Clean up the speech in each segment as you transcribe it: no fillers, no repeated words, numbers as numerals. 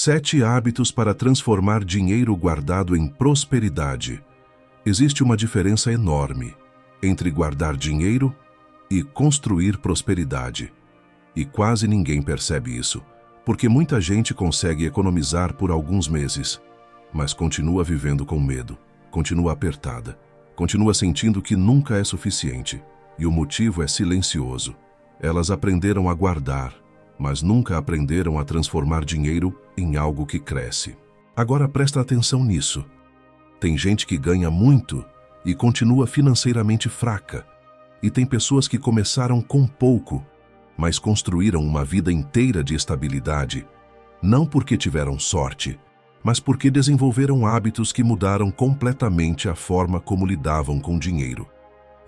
7 hábitos para transformar dinheiro guardado em prosperidade. Existe uma diferença enorme entre guardar dinheiro e construir prosperidade. E quase ninguém percebe isso, porque muita gente consegue economizar por alguns meses, mas continua vivendo com medo, continua apertada, continua sentindo que nunca é suficiente, e o motivo é silencioso. Elas aprenderam a guardar, mas nunca aprenderam a transformar dinheiro em algo que cresce. Agora presta atenção nisso. Tem gente que ganha muito e continua financeiramente fraca, e tem pessoas que começaram com pouco, mas construíram uma vida inteira de estabilidade, não porque tiveram sorte, mas porque desenvolveram hábitos que mudaram completamente a forma como lidavam com dinheiro.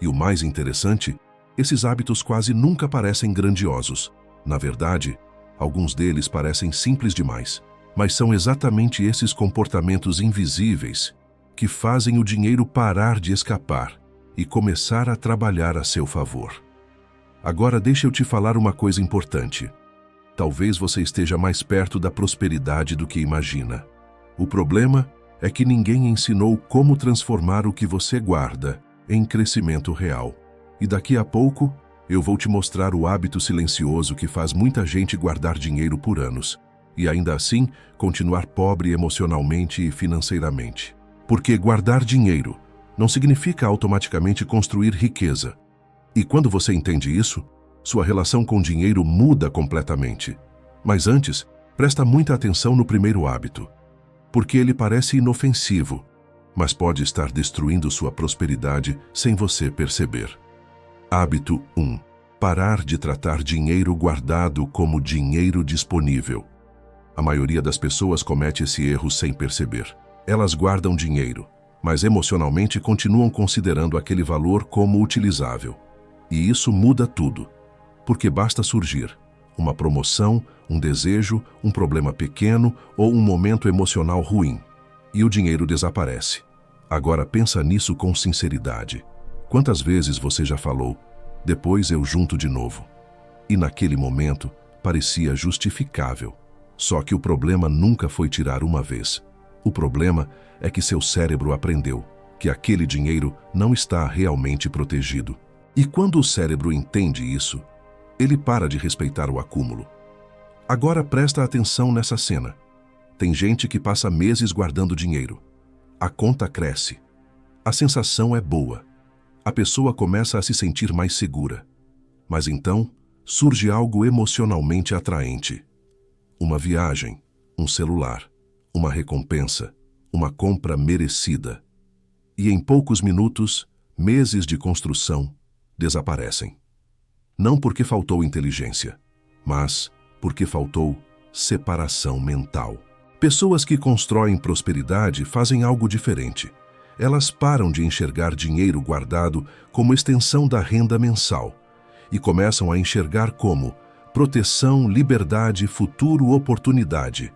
E o mais interessante, esses hábitos quase nunca parecem grandiosos. Na verdade, alguns deles parecem simples demais, mas são exatamente esses comportamentos invisíveis que fazem o dinheiro parar de escapar e começar a trabalhar a seu favor. Agora deixa eu te falar uma coisa importante. Talvez você esteja mais perto da prosperidade do que imagina. O problema é que ninguém ensinou como transformar o que você guarda em crescimento real. E daqui a pouco, eu vou te mostrar o hábito silencioso que faz muita gente guardar dinheiro por anos e ainda assim continuar pobre emocionalmente e financeiramente. Porque guardar dinheiro não significa automaticamente construir riqueza. E quando você entende isso, sua relação com dinheiro muda completamente. Mas antes, presta muita atenção no primeiro hábito, porque ele parece inofensivo, mas pode estar destruindo sua prosperidade sem você perceber. Hábito 1. Parar de tratar dinheiro guardado como dinheiro disponível. A maioria das pessoas comete esse erro sem perceber. Elas guardam dinheiro, mas emocionalmente continuam considerando aquele valor como utilizável. E isso muda tudo, porque basta surgir uma promoção, um desejo, um problema pequeno ou um momento emocional ruim, e o dinheiro desaparece. Agora pensa nisso com sinceridade. Quantas vezes você já falou, depois eu junto de novo? E naquele momento parecia justificável. Só que o problema nunca foi tirar uma vez. O problema é que seu cérebro aprendeu que aquele dinheiro não está realmente protegido. E quando o cérebro entende isso, ele para de respeitar o acúmulo. Agora presta atenção nessa cena. Tem gente que passa meses guardando dinheiro. A conta cresce. A sensação é boa. A pessoa começa a se sentir mais segura. Mas então, surge algo emocionalmente atraente. Uma viagem, um celular, uma recompensa, uma compra merecida. E em poucos minutos, meses de construção desaparecem. Não porque faltou inteligência, mas porque faltou separação mental. Pessoas que constroem prosperidade fazem algo diferente. Elas param de enxergar dinheiro guardado como extensão da renda mensal e começam a enxergar como proteção, liberdade, futuro, oportunidade.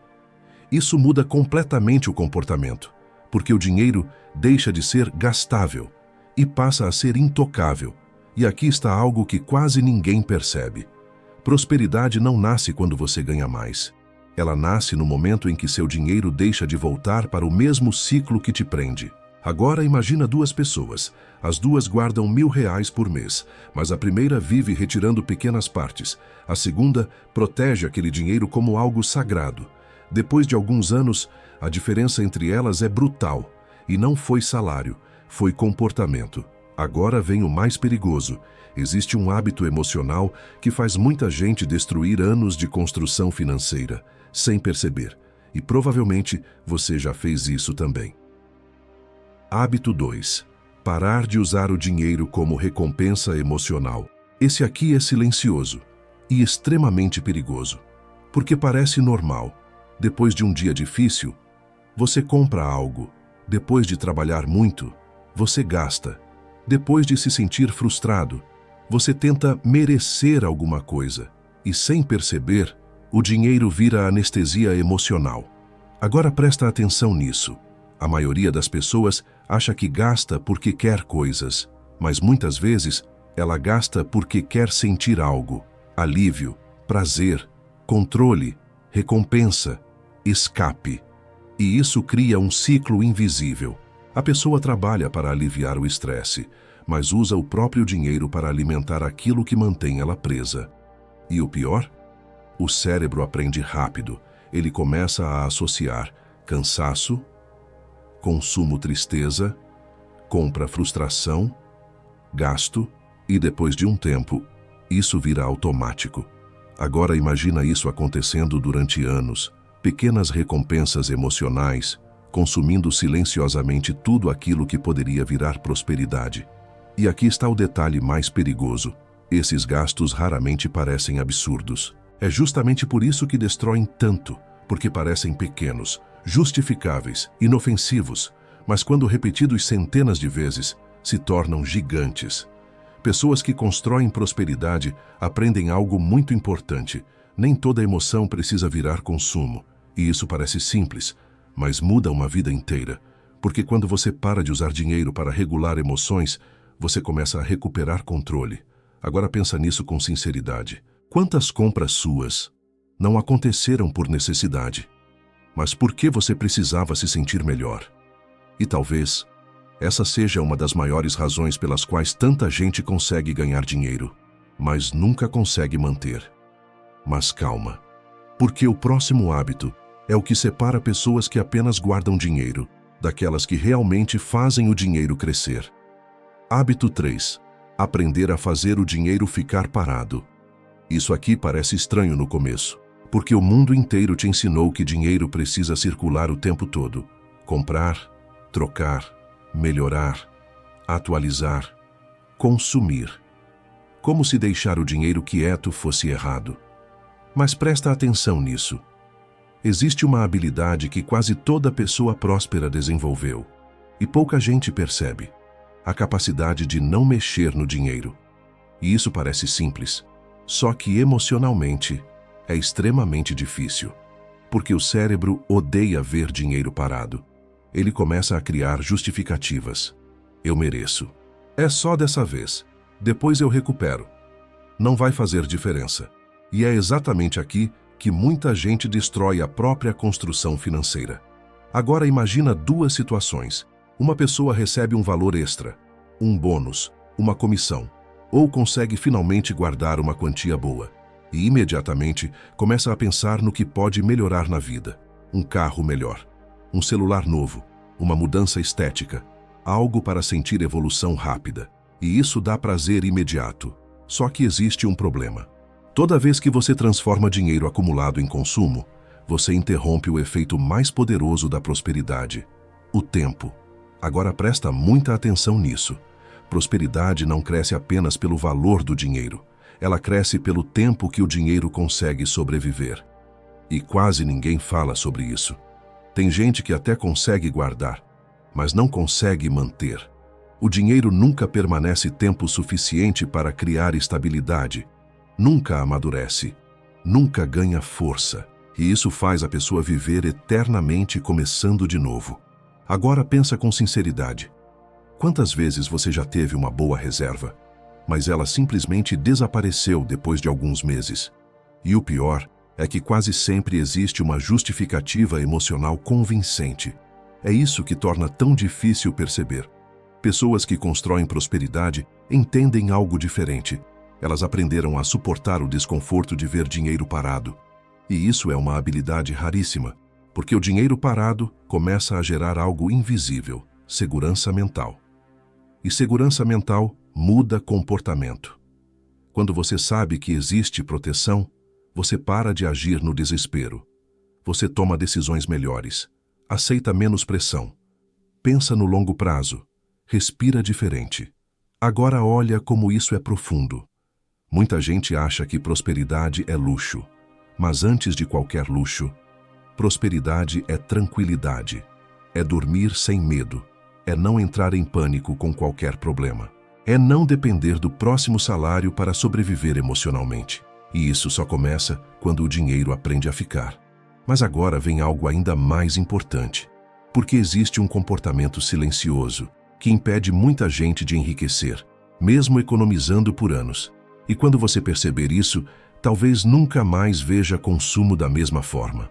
Isso muda completamente o comportamento, porque o dinheiro deixa de ser gastável e passa a ser intocável. E aqui está algo que quase ninguém percebe. Prosperidade não nasce quando você ganha mais. Ela nasce no momento em que seu dinheiro deixa de voltar para o mesmo ciclo que te prende. Agora imagina duas pessoas. As duas guardam R$1.000 por mês, mas a primeira vive retirando pequenas partes. A segunda protege aquele dinheiro como algo sagrado. Depois de alguns anos, a diferença entre elas é brutal. E não foi salário, foi comportamento. Agora vem o mais perigoso. Existe um hábito emocional que faz muita gente destruir anos de construção financeira, sem perceber. E provavelmente você já fez isso também. Hábito 2. Parar de usar o dinheiro como recompensa emocional. Esse aqui é silencioso e extremamente perigoso, porque parece normal. Depois de um dia difícil, você compra algo. Depois de trabalhar muito, você gasta. Depois de se sentir frustrado, você tenta merecer alguma coisa. E sem perceber, o dinheiro vira anestesia emocional. Agora presta atenção nisso. A maioria das pessoas acha que gasta porque quer coisas, mas muitas vezes ela gasta porque quer sentir algo, alívio, prazer, controle, recompensa. escape. E isso cria um ciclo invisível. A pessoa trabalha para aliviar o estresse, mas usa o próprio dinheiro para alimentar aquilo que mantém ela presa. E o pior? O cérebro aprende rápido. Ele começa a associar cansaço, consumo tristeza, compra frustração, gasto, e depois de um tempo, isso vira automático. Agora imagina isso acontecendo durante anos, pequenas recompensas emocionais, consumindo silenciosamente tudo aquilo que poderia virar prosperidade. E aqui está o detalhe mais perigoso. Esses gastos raramente parecem absurdos. É justamente por isso que destroem tanto, porque parecem pequenos, justificáveis, inofensivos, mas quando repetidos centenas de vezes, se tornam gigantes. Pessoas que constroem prosperidade aprendem algo muito importante. Nem toda emoção precisa virar consumo. E isso parece simples, mas muda uma vida inteira. Porque quando você para de usar dinheiro para regular emoções, você começa a recuperar controle. Agora pensa nisso com sinceridade. Quantas compras suas não aconteceram por necessidade, mas porque você precisava se sentir melhor? E talvez essa seja uma das maiores razões pelas quais tanta gente consegue ganhar dinheiro, mas nunca consegue manter. Mas calma, porque o próximo hábito é o que separa pessoas que apenas guardam dinheiro daquelas que realmente fazem o dinheiro crescer. Hábito 3. Aprender a fazer o dinheiro ficar parado. Isso aqui parece estranho no começo, porque o mundo inteiro te ensinou que dinheiro precisa circular o tempo todo. Comprar, trocar, melhorar, atualizar, consumir. Como se deixar o dinheiro quieto fosse errado. Mas presta atenção nisso. Existe uma habilidade que quase toda pessoa próspera desenvolveu, e pouca gente percebe: a capacidade de não mexer no dinheiro. E isso parece simples, só que emocionalmente é extremamente difícil, porque o cérebro odeia ver dinheiro parado. Ele começa a criar justificativas. Eu mereço. É só dessa vez. Depois eu recupero. Não vai fazer diferença. E é exatamente aqui que muita gente destrói a própria construção financeira. Agora imagina duas situações. Uma pessoa recebe um valor extra, um bônus, uma comissão, ou consegue finalmente guardar uma quantia boa. E imediatamente começa a pensar no que pode melhorar na vida. Um carro melhor, um celular novo, uma mudança estética, algo para sentir evolução rápida. E isso dá prazer imediato. Só que existe um problema. Toda vez que você transforma dinheiro acumulado em consumo, você interrompe o efeito mais poderoso da prosperidade: o tempo. Agora presta muita atenção nisso. Prosperidade não cresce apenas pelo valor do dinheiro. Ela cresce pelo tempo que o dinheiro consegue sobreviver. E quase ninguém fala sobre isso. Tem gente que até consegue guardar, mas não consegue manter. O dinheiro nunca permanece tempo suficiente para criar estabilidade. Nunca amadurece. Nunca ganha força. E isso faz a pessoa viver eternamente começando de novo. Agora pensa com sinceridade. Quantas vezes você já teve uma boa reserva, mas ela simplesmente desapareceu depois de alguns meses? E o pior é que quase sempre existe uma justificativa emocional convincente. É isso que torna tão difícil perceber. Pessoas que constroem prosperidade entendem algo diferente. Elas aprenderam a suportar o desconforto de ver dinheiro parado. E isso é uma habilidade raríssima, porque o dinheiro parado começa a gerar algo invisível: segurança mental. E segurança mental muda comportamento. Quando você sabe que existe proteção, você para de agir no desespero. Você toma decisões melhores, aceita menos pressão, pensa no longo prazo, respira diferente. Agora olha como isso é profundo. Muita gente acha que prosperidade é luxo, mas antes de qualquer luxo, prosperidade é tranquilidade, é dormir sem medo, é não entrar em pânico com qualquer problema, é não depender do próximo salário para sobreviver emocionalmente. E isso só começa quando o dinheiro aprende a ficar. Mas agora vem algo ainda mais importante, porque existe um comportamento silencioso que impede muita gente de enriquecer, mesmo economizando por anos. E quando você perceber isso, talvez nunca mais veja consumo da mesma forma.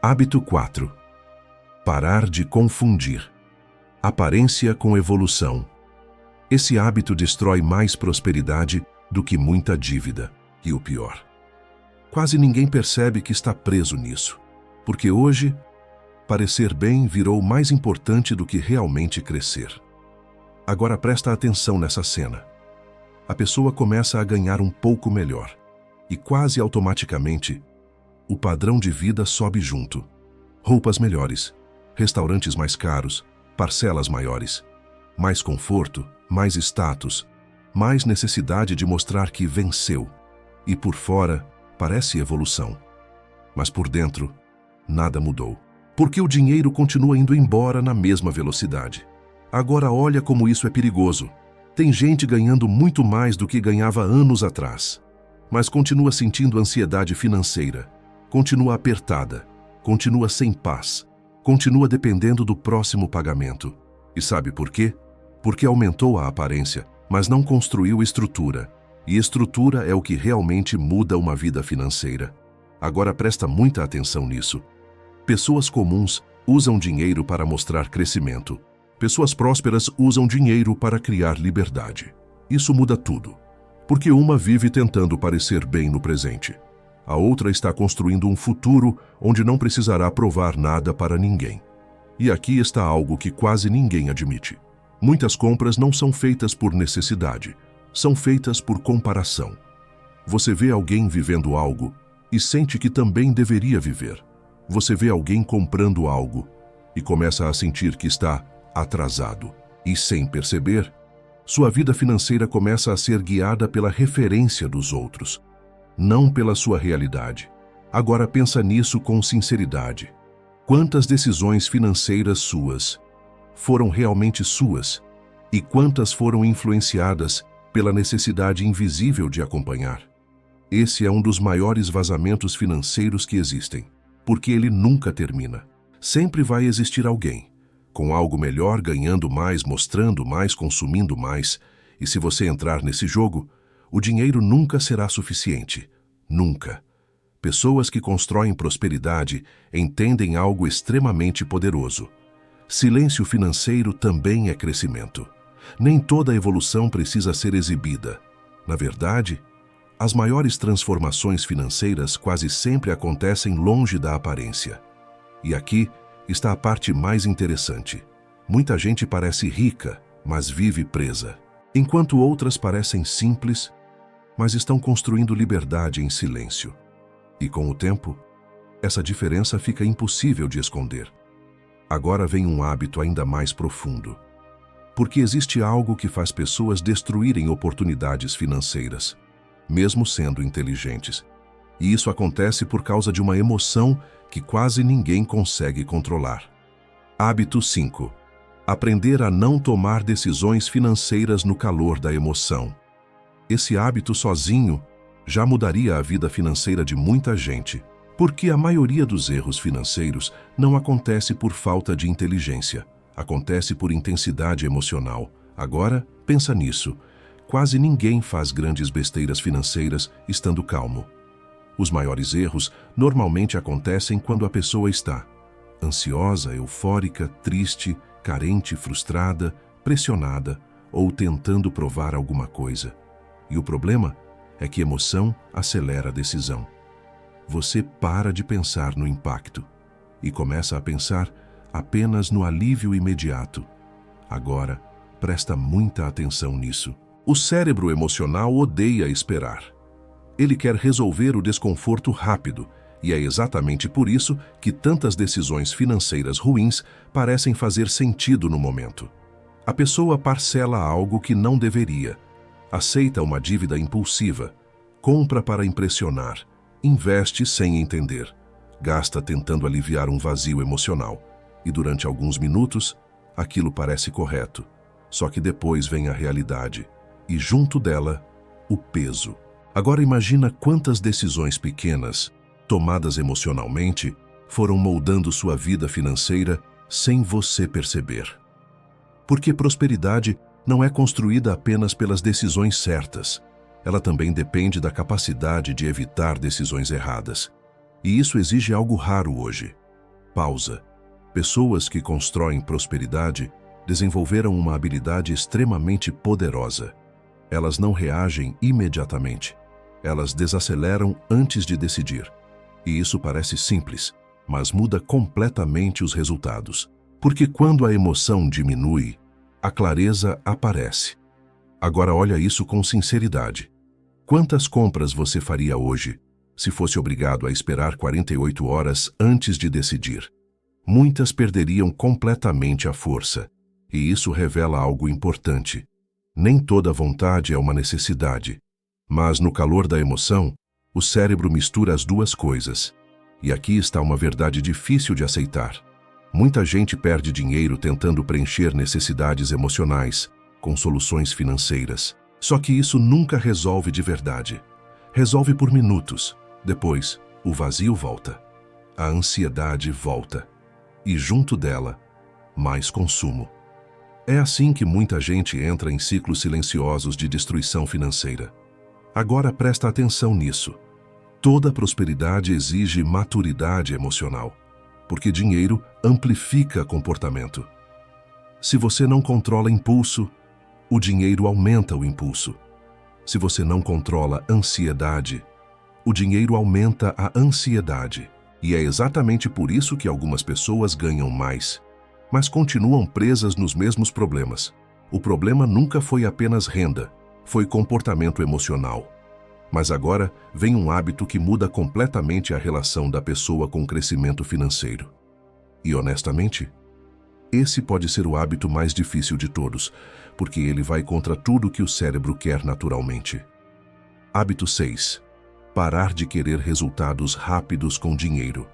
Hábito 4. Parar de confundir aparência com evolução. Esse hábito destrói mais prosperidade do que muita dívida. E o pior, quase ninguém percebe que está preso nisso, porque hoje, parecer bem virou mais importante do que realmente crescer. Agora presta atenção nessa cena. A pessoa começa a ganhar um pouco melhor, e quase automaticamente, o padrão de vida sobe junto. Roupas melhores, restaurantes mais caros, parcelas maiores, mais conforto, mais status, mais necessidade de mostrar que venceu. E por fora, parece evolução. Mas por dentro, nada mudou. Porque o dinheiro continua indo embora na mesma velocidade. Agora olha como isso é perigoso. Tem gente ganhando muito mais do que ganhava anos atrás, mas continua sentindo ansiedade financeira, continua apertada, continua sem paz, continua dependendo do próximo pagamento. E sabe por quê? Porque aumentou a aparência, mas não construiu estrutura. E estrutura é o que realmente muda uma vida financeira. Agora presta muita atenção nisso. Pessoas comuns usam dinheiro para mostrar crescimento. Pessoas prósperas usam dinheiro para criar liberdade. Isso muda tudo. Porque uma vive tentando parecer bem no presente. A outra está construindo um futuro onde não precisará provar nada para ninguém. E aqui está algo que quase ninguém admite. Muitas compras não são feitas por necessidade, são feitas por comparação. Você vê alguém vivendo algo e sente que também deveria viver. Você vê alguém comprando algo e começa a sentir que está atrasado. E sem perceber, sua vida financeira começa a ser guiada pela referência dos outros, não pela sua realidade. Agora pensa nisso com sinceridade. Quantas decisões financeiras suas foram realmente suas e quantas foram influenciadas pela necessidade invisível de acompanhar? Esse é um dos maiores vazamentos financeiros que existem, porque ele nunca termina. Sempre vai existir alguém com algo melhor, ganhando mais, mostrando mais, consumindo mais. E se você entrar nesse jogo, o dinheiro nunca será suficiente. Nunca. Pessoas que constroem prosperidade entendem algo extremamente poderoso. Silêncio financeiro também é crescimento. Nem toda evolução precisa ser exibida. Na verdade, as maiores transformações financeiras quase sempre acontecem longe da aparência. E aqui está a parte mais interessante. Muita gente parece rica, mas vive presa, enquanto outras parecem simples, mas estão construindo liberdade em silêncio. E com o tempo, essa diferença fica impossível de esconder. Agora vem um hábito ainda mais profundo. Porque existe algo que faz pessoas destruírem oportunidades financeiras, mesmo sendo inteligentes. E isso acontece por causa de uma emoção que quase ninguém consegue controlar. Hábito 5. Aprender a não tomar decisões financeiras no calor da emoção. Esse hábito sozinho já mudaria a vida financeira de muita gente, porque a maioria dos erros financeiros não acontece por falta de inteligência, acontece por intensidade emocional. Agora, pensa nisso. Quase ninguém faz grandes besteiras financeiras estando calmo. Os maiores erros normalmente acontecem quando a pessoa está ansiosa, eufórica, triste, carente, frustrada, pressionada ou tentando provar alguma coisa. E o problema é que emoção acelera a decisão. Você para de pensar no impacto e começa a pensar apenas no alívio imediato. Agora, presta muita atenção nisso. O cérebro emocional odeia esperar. Ele quer resolver o desconforto rápido, e é exatamente por isso que tantas decisões financeiras ruins parecem fazer sentido no momento. A pessoa parcela algo que não deveria, aceita uma dívida impulsiva, compra para impressionar, investe sem entender, gasta tentando aliviar um vazio emocional, e durante alguns minutos, aquilo parece correto. Só que depois vem a realidade, e junto dela, o peso. Agora imagina quantas decisões pequenas, tomadas emocionalmente, foram moldando sua vida financeira sem você perceber. Porque prosperidade não é construída apenas pelas decisões certas. Ela também depende da capacidade de evitar decisões erradas. E isso exige algo raro hoje. pausa. Pessoas que constroem prosperidade desenvolveram uma habilidade extremamente poderosa. Elas não reagem imediatamente. Elas desaceleram antes de decidir. E isso parece simples, mas muda completamente os resultados. Porque quando a emoção diminui, a clareza aparece. Agora olha isso com sinceridade. Quantas compras você faria hoje se fosse obrigado a esperar 48 horas antes de decidir? Muitas perderiam completamente a força. E isso revela algo importante. Nem toda vontade é uma necessidade. Mas no calor da emoção, o cérebro mistura as duas coisas. E aqui está uma verdade difícil de aceitar. Muita gente perde dinheiro tentando preencher necessidades emocionais com soluções financeiras. Só que isso nunca resolve de verdade. Resolve por minutos. Depois, o vazio volta. A ansiedade volta. E junto dela, mais consumo. É assim que muita gente entra em ciclos silenciosos de destruição financeira. Agora presta atenção nisso. Toda prosperidade exige maturidade emocional, porque dinheiro amplifica comportamento. Se você não controla impulso, o dinheiro aumenta o impulso. Se você não controla ansiedade, o dinheiro aumenta a ansiedade. E é exatamente por isso que algumas pessoas ganham mais, mas continuam presas nos mesmos problemas. O problema nunca foi apenas renda, foi comportamento emocional. Mas agora vem um hábito que muda completamente a relação da pessoa com o crescimento financeiro. E honestamente, esse pode ser o hábito mais difícil de todos, porque ele vai contra tudo que o cérebro quer naturalmente. Hábito 6. Parar de querer resultados rápidos com dinheiro.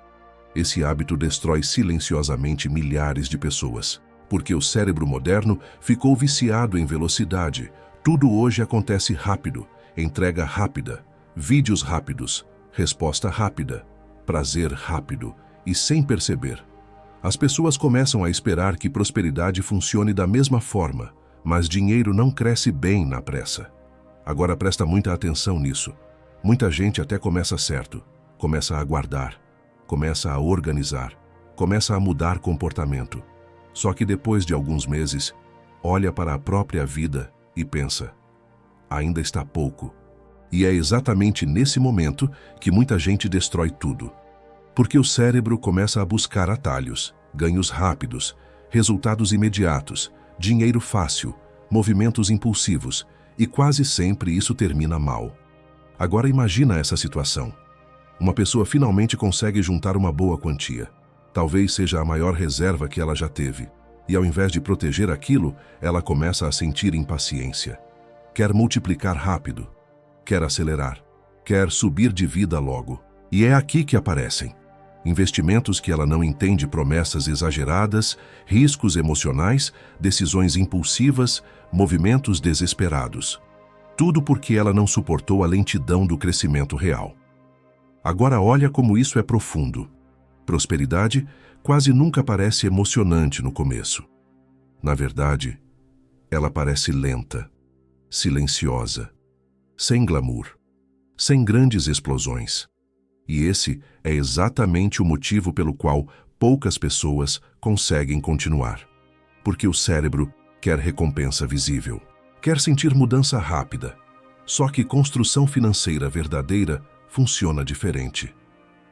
Esse hábito destrói silenciosamente milhares de pessoas, porque o cérebro moderno ficou viciado em velocidade. Tudo hoje acontece rápido, entrega rápida, vídeos rápidos, resposta rápida, prazer rápido e sem perceber. As pessoas começam a esperar que prosperidade funcione da mesma forma, mas dinheiro não cresce bem na pressa. Agora presta muita atenção nisso. Muita gente até começa certo, começa a guardar, começa a organizar, começa a mudar comportamento. Só que depois de alguns meses, olha para a própria vida e pensa, ainda está pouco. E é exatamente nesse momento que muita gente destrói tudo. Porque o cérebro começa a buscar atalhos, ganhos rápidos, resultados imediatos, dinheiro fácil, movimentos impulsivos, e quase sempre isso termina mal. Agora imagina essa situação. Uma pessoa finalmente consegue juntar uma boa quantia. Talvez seja a maior reserva que ela já teve. E ao invés de proteger aquilo, ela começa a sentir impaciência. Quer multiplicar rápido. Quer acelerar. Quer subir de vida logo. E é aqui que aparecem investimentos que ela não entende, promessas exageradas, riscos emocionais, decisões impulsivas, movimentos desesperados. Tudo porque ela não suportou a lentidão do crescimento real. Agora olha como isso é profundo. Prosperidade quase nunca parece emocionante no começo. Na verdade, ela parece lenta, silenciosa, sem glamour, sem grandes explosões. E esse é exatamente o motivo pelo qual poucas pessoas conseguem continuar. Porque o cérebro quer recompensa visível. Quer sentir mudança rápida. Só que construção financeira verdadeira funciona diferente.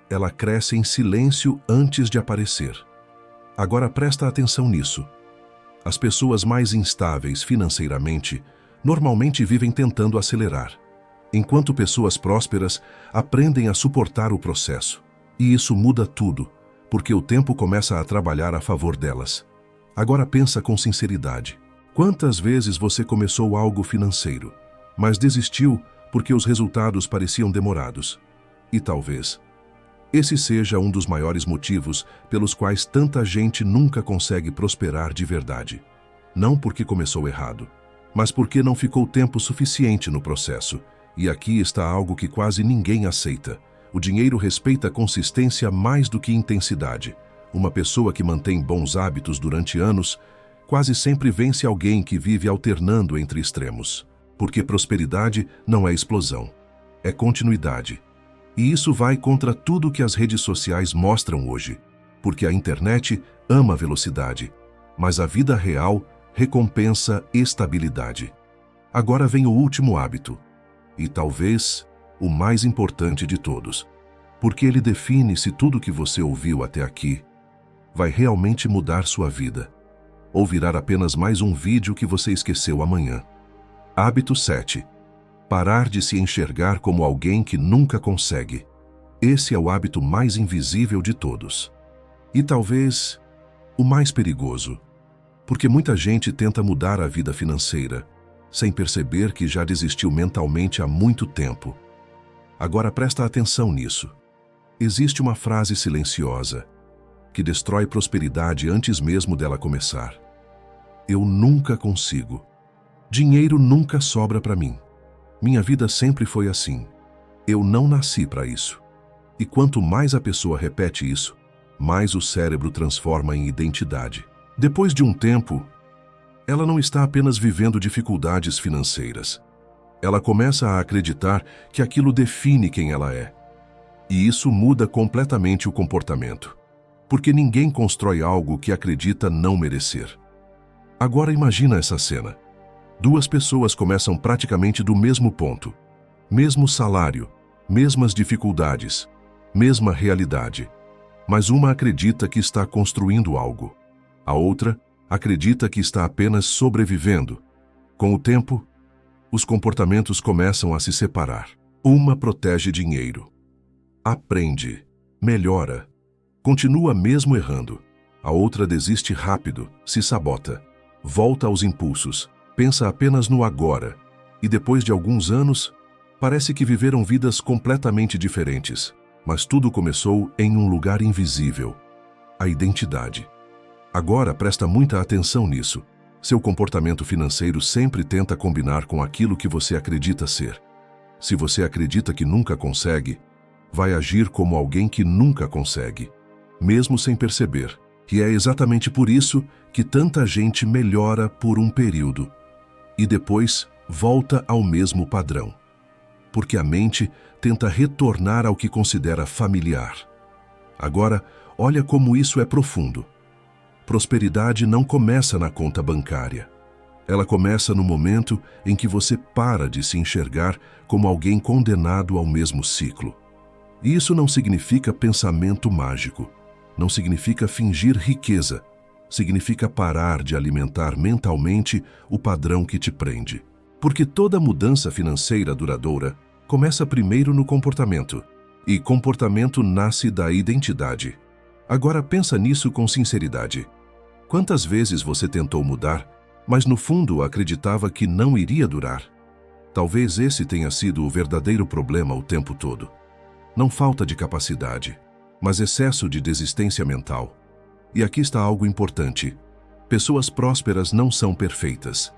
Ela cresce em silêncio antes de aparecer. Agora presta atenção nisso. As pessoas mais instáveis financeiramente normalmente vivem tentando acelerar, enquanto pessoas prósperas aprendem a suportar o processo. E isso muda tudo, porque o tempo começa a trabalhar a favor delas. Agora pensa com sinceridade. Quantas vezes você começou algo financeiro, mas desistiu porque os resultados pareciam demorados? E talvez esse seja um dos maiores motivos pelos quais tanta gente nunca consegue prosperar de verdade. Não porque começou errado, mas porque não ficou tempo suficiente no processo. E aqui está algo que quase ninguém aceita. O dinheiro respeita consistência mais do que intensidade. Uma pessoa que mantém bons hábitos durante anos quase sempre vence alguém que vive alternando entre extremos. Porque prosperidade não é explosão, é continuidade. E isso vai contra tudo que as redes sociais mostram hoje. porque a internet ama velocidade, mas a vida real recompensa estabilidade. Agora vem o último hábito, e talvez o mais importante de todos, porque ele define se tudo que você ouviu até aqui vai realmente mudar sua vida, ou virar apenas mais um vídeo que você esqueceu amanhã. Hábito 7. Parar de se enxergar como alguém que nunca consegue. Esse é o hábito mais invisível de todos. E talvez o mais perigoso, porque muita gente tenta mudar a vida financeira, sem perceber que já desistiu mentalmente há muito tempo. Agora presta atenção nisso. Existe uma frase silenciosa que destrói prosperidade antes mesmo dela começar. Eu nunca consigo. Dinheiro nunca sobra para mim. Minha vida sempre foi assim. Eu não nasci para isso. E quanto mais a pessoa repete isso, mais o cérebro transforma em identidade. Depois de um tempo, ela não está apenas vivendo dificuldades financeiras. Ela começa a acreditar que aquilo define quem ela é. E isso muda completamente o comportamento. Porque ninguém constrói algo que acredita não merecer. Agora imagina essa cena. Duas pessoas começam praticamente do mesmo ponto. Mesmo salário, mesmas dificuldades, mesma realidade. Mas uma acredita que está construindo algo. A outra acredita que está apenas sobrevivendo. Com o tempo, os comportamentos começam a se separar. Uma protege dinheiro. Aprende, melhora, continua mesmo errando. A outra desiste rápido, se sabota, volta aos impulsos, pensa apenas no agora. E depois de alguns anos, parece que viveram vidas completamente diferentes. Mas tudo começou em um lugar invisível. A identidade. Agora presta muita atenção nisso. Seu comportamento financeiro sempre tenta combinar com aquilo que você acredita ser. Se você acredita que nunca consegue, vai agir como alguém que nunca consegue, mesmo sem perceber. E é exatamente por isso que tanta gente melhora por um período e depois volta ao mesmo padrão. Porque a mente tenta retornar ao que considera familiar. Agora, olha como isso é profundo. Prosperidade não começa na conta bancária. Ela começa no momento em que você para de se enxergar como alguém condenado ao mesmo ciclo. E isso não significa pensamento mágico. Não significa fingir riqueza. Significa parar de alimentar mentalmente o padrão que te prende. Porque toda mudança financeira duradoura começa primeiro no comportamento. E comportamento nasce da identidade. Agora pensa nisso com sinceridade. Quantas vezes você tentou mudar, mas no fundo acreditava que não iria durar? Talvez esse tenha sido o verdadeiro problema o tempo todo. Não falta de capacidade, mas excesso de desistência mental. E aqui está algo importante. Pessoas prósperas não são perfeitas.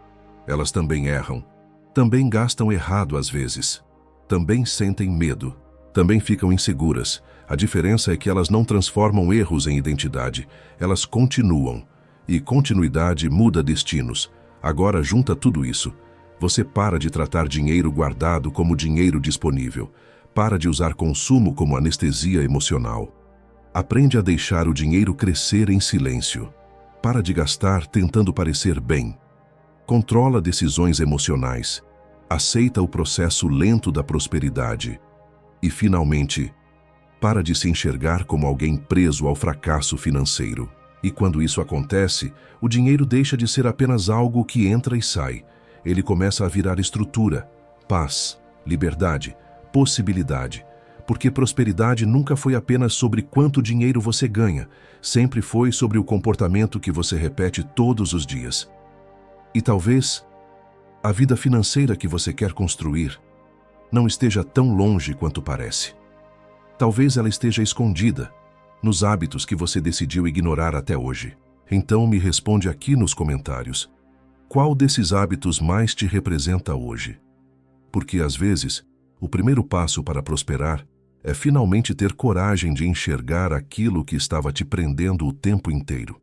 Elas também erram. Também gastam errado às vezes. Também sentem medo. Também ficam inseguras. A diferença é que elas não transformam erros em identidade. Elas continuam. E continuidade muda destinos. Agora junta tudo isso. Você para de tratar dinheiro guardado como dinheiro disponível. Para de usar consumo como anestesia emocional. Aprende a deixar o dinheiro crescer em silêncio. Para de gastar tentando parecer bem. Controla decisões emocionais. Aceita o processo lento da prosperidade. E, finalmente, para de se enxergar como alguém preso ao fracasso financeiro. E quando isso acontece, o dinheiro deixa de ser apenas algo que entra e sai. Ele começa a virar estrutura, paz, liberdade, possibilidade. Porque prosperidade nunca foi apenas sobre quanto dinheiro você ganha, sempre foi sobre o comportamento que você repete todos os dias. E talvez a vida financeira que você quer construir não esteja tão longe quanto parece. Talvez ela esteja escondida nos hábitos que você decidiu ignorar até hoje. Então me responde aqui nos comentários. Qual desses hábitos mais te representa hoje? Porque às vezes, o primeiro passo para prosperar é finalmente ter coragem de enxergar aquilo que estava te prendendo o tempo inteiro.